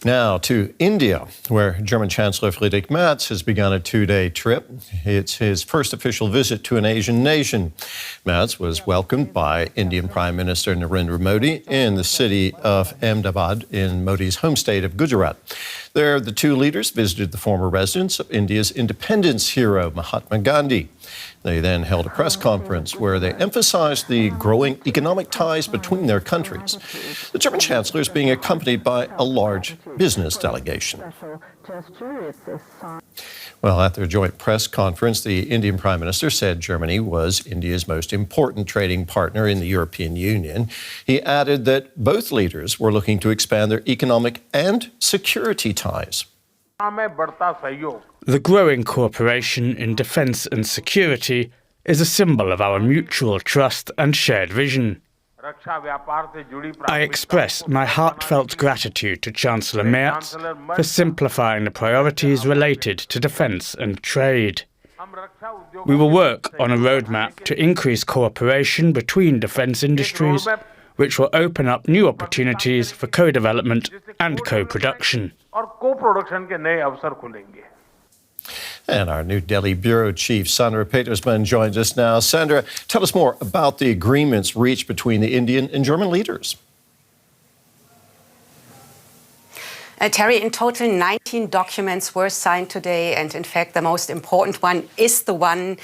Now to India, where German Chancellor Friedrich Merz has begun a two-day trip. It's his first official visit to an Asian nation. Merz was welcomed by Indian Prime Minister Narendra Modi in the city of Ahmedabad in Modi's home state of Gujarat. There, the two leaders visited the former residence of India's independence hero, Mahatma Gandhi. They then held a press conference where they emphasized the growing economic ties between their countries. The German Chancellor is being accompanied by a large business delegation. Well, at their joint press conference, the Indian Prime Minister said Germany was India's most important trading partner in the European Union. He added that both leaders were looking to expand their economic and security ties. The growing cooperation in defence and security is a symbol of our mutual trust and shared vision. I express my heartfelt gratitude to Chancellor Merz for simplifying the priorities related to defence and trade. We will work on a roadmap to increase cooperation between defence industries, which will open up new opportunities for co-development and co-production. And our New Delhi Bureau Chief, Sandra Petersmann, joins us now. Sandra, tell us more about the agreements reached between the Indian and German leaders. Terry, in total, 19 documents were signed today, and in fact, the most important one is the one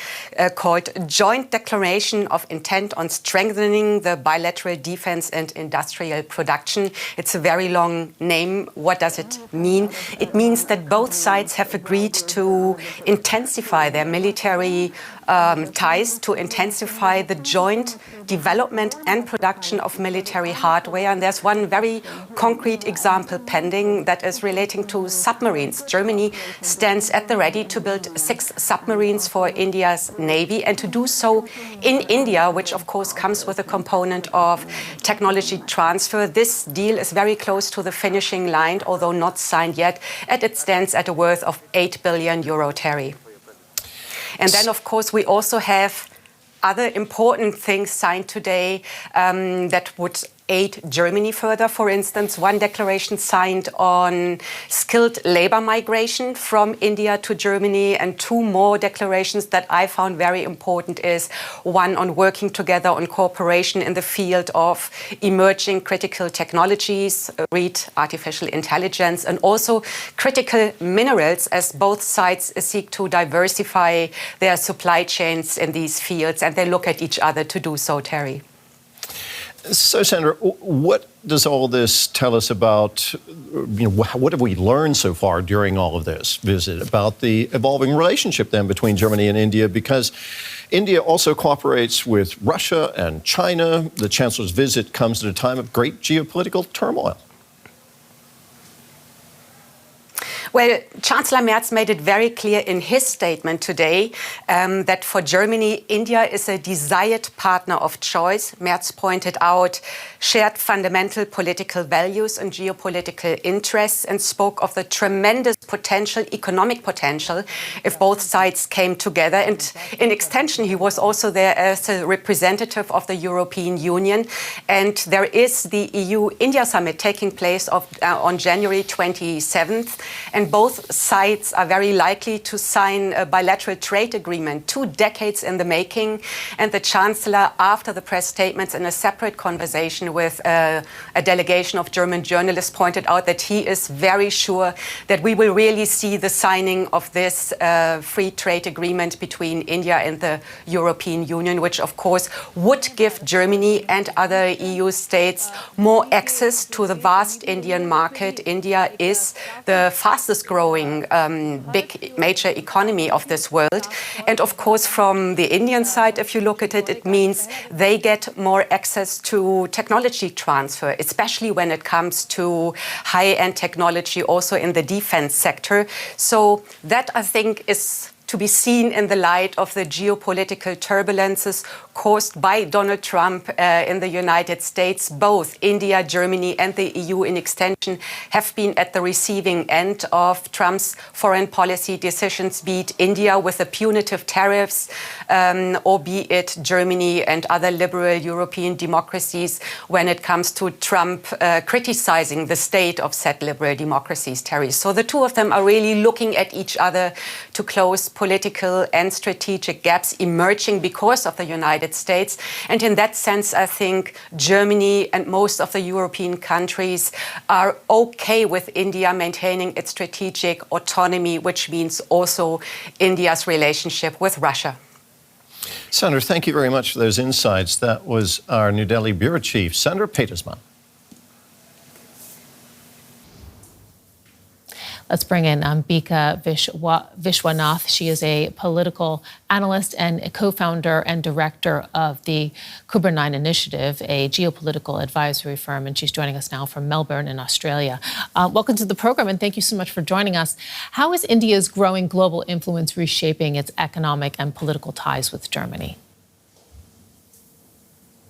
called Joint Declaration of Intent on Strengthening the Bilateral Defense and Industrial Production. It's a very long name. What does it mean? It means that both sides have agreed to intensify their military ties, to intensify the joint development and production of military hardware. And there's one very concrete example pending that is relating to submarines. Germany stands at the ready to build 6 submarines for India's Navy, and to do so in India, which of course comes with a component of technology transfer. This deal is very close to the finishing line, although not signed yet, and it stands at a worth of €8 billion, Terry. And then, of course, we also have other important things signed today that would aid Germany further. For instance, one declaration signed on skilled labor migration from India to Germany, and 2 more declarations that I found very important is one on working together on cooperation in the field of emerging critical technologies, read artificial intelligence, and also critical minerals, as both sides seek to diversify their supply chains in these fields, and they look at each other to do so, Terry. So, Sandra, what does all this tell us about, what have we learned so far during all of this visit about the evolving relationship then between Germany and India? Because India also cooperates with Russia and China. The Chancellor's visit comes at a time of great geopolitical turmoil. Well, Chancellor Merz made it very clear in his statement today that for Germany, India is a desired partner of choice. Merz pointed out shared fundamental political values and geopolitical interests, and spoke of the tremendous potential, economic potential, if both sides came together. And in extension, he was also there as a representative of the European Union. And there is the EU-India summit taking place on January 27th. And both sides are very likely to sign a bilateral trade agreement, 2 decades in the making. And the Chancellor, after the press statements in a separate conversation with a delegation of German journalists, pointed out that he is very sure that we will really see the signing of this free trade agreement between India and the European Union, which of course would give Germany and other EU states more access to the vast Indian market. India is the fastest growing big major economy of this world. And of course, from the Indian side, if you look at it, it means they get more access to technology transfer, especially when it comes to high-end technology, also in the defense sector. So that, I think, is to be seen in the light of the geopolitical turbulences caused by Donald Trump in the United States. Both India, Germany and the EU in extension have been at the receiving end of Trump's foreign policy decisions, be it India with the punitive tariffs or be it Germany and other liberal European democracies when it comes to Trump criticizing the state of said liberal democracies, Terry. So the two of them are really looking at each other to close political and strategic gaps emerging because of the United States. And in that sense, I think Germany and most of the European countries are okay with India maintaining its strategic autonomy, which means also India's relationship with Russia. Sandra, thank you very much for those insights. That was our New Delhi Bureau Chief, Sandra Petersmann. Let's bring in Ambika Vishwanath. She is a political analyst and a co-founder and director of the Kubernein Initiative, a geopolitical advisory firm, and she's joining us now from Melbourne in Australia. Welcome to the program, and thank you so much for joining us. How is India's growing global influence reshaping its economic and political ties with Germany?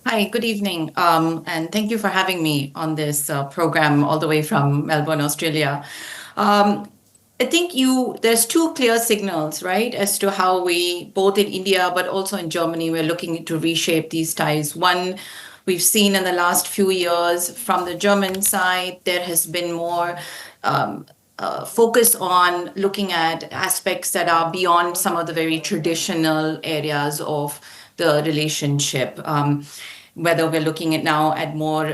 Hi, good evening, and thank you for having me on this program all the way from Melbourne, Australia. I think there's two clear signals, right, as to how we, both in India but also in Germany, we're looking to reshape these ties. One, we've seen in the last few years from the German side, there has been more focus on looking at aspects that are beyond some of the very traditional areas of the relationship. Whether we're looking at now at more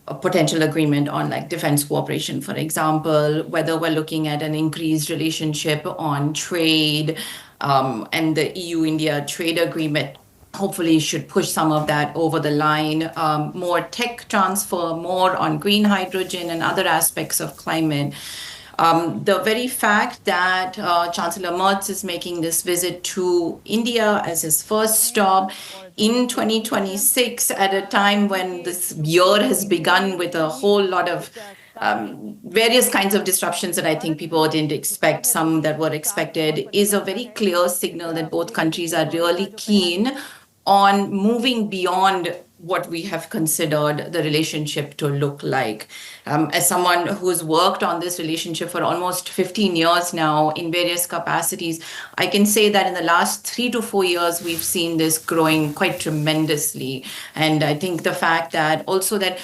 a potential agreement on like defense cooperation, for example, whether we're looking at an increased relationship on trade and the EU-India trade agreement hopefully should push some of that over the line, more tech transfer, more on green hydrogen and other aspects of climate. The very fact that Chancellor Merz is making this visit to India as his first stop in 2026 at a time when this year has begun with a whole lot of various kinds of disruptions that I think people didn't expect, some that were expected, is a very clear signal that both countries are really keen on moving beyond what we have considered the relationship to look like. As someone who's worked on this relationship for almost 15 years now in various capacities, I can say that in the last 3 to 4 years, we've seen this growing quite tremendously. And I think the fact that also that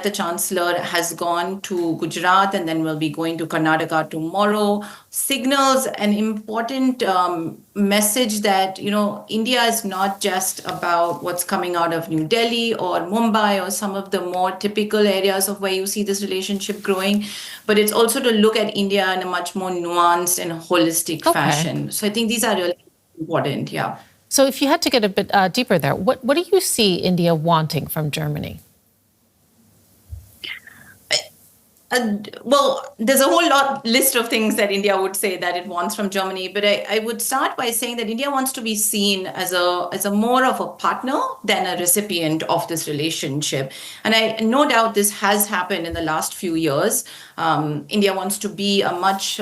the Chancellor has gone to Gujarat and then will be going to Karnataka tomorrow signals an important message that, you know, India is not just about what's coming out of New Delhi or Mumbai or some of the more typical areas of where you see this relationship growing, but it's also to look at India in a much more nuanced and holistic fashion. So I think these are really important, yeah. So if you had to get a bit deeper there, what do you see India wanting from Germany? Well, there's a whole list of things that India would say that it wants from Germany, but I would start by saying that India wants to be seen as a more of a partner than a recipient of this relationship. And I no doubt this has happened in the last few years. India wants to be a much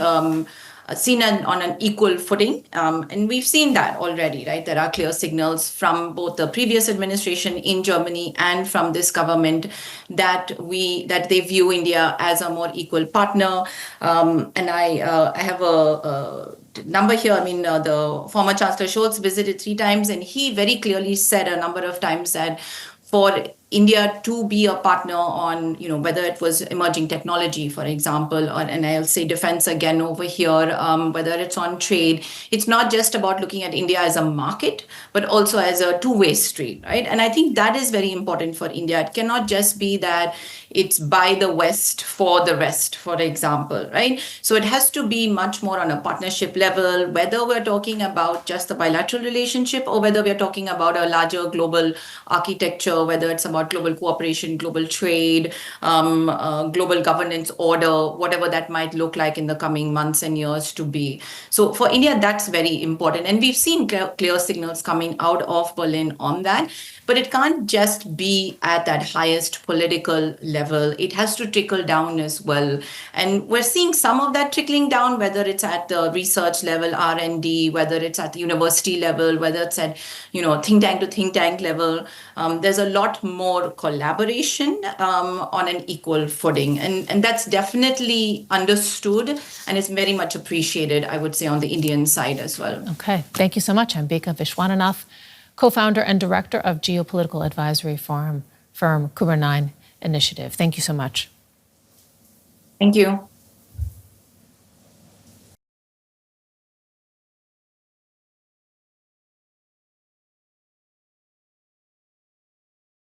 seen on an equal footing. And we've seen that already, right? There are clear signals from both the previous administration in Germany and from this government that they view India as a more equal partner. And I have a number here. I mean, the former Chancellor Scholz visited 3 times, and he very clearly said a number of times that for India to be a partner on, you know, whether it was emerging technology, for example, and I'll say defense again over here, whether it's on trade, it's not just about looking at India as a market, but also as a two-way street, right? And I think that is very important for India. It cannot just be that it's by the West for the rest, for example, right? So it has to be much more on a partnership level, whether we're talking about just the bilateral relationship or whether we're talking about a larger global architecture, whether it's about about global cooperation, global trade, global governance order, whatever that might look like in the coming months and years to be. So for India, that's very important. And we've seen clear signals coming out of Berlin on that. But it can't just be at that highest political level. It has to trickle down as well. And we're seeing some of that trickling down, whether it's at the research level, R&D, whether it's at the university level, whether it's at, think tank to think tank level. There's a lot more collaboration on an equal footing. And that's definitely understood and is very much appreciated, I would say, on the Indian side as well. Okay. Thank you so much, Ambika Vishwanath, co-founder and director of geopolitical advisory firm Kubernein Initiative. Thank you so much. Thank you.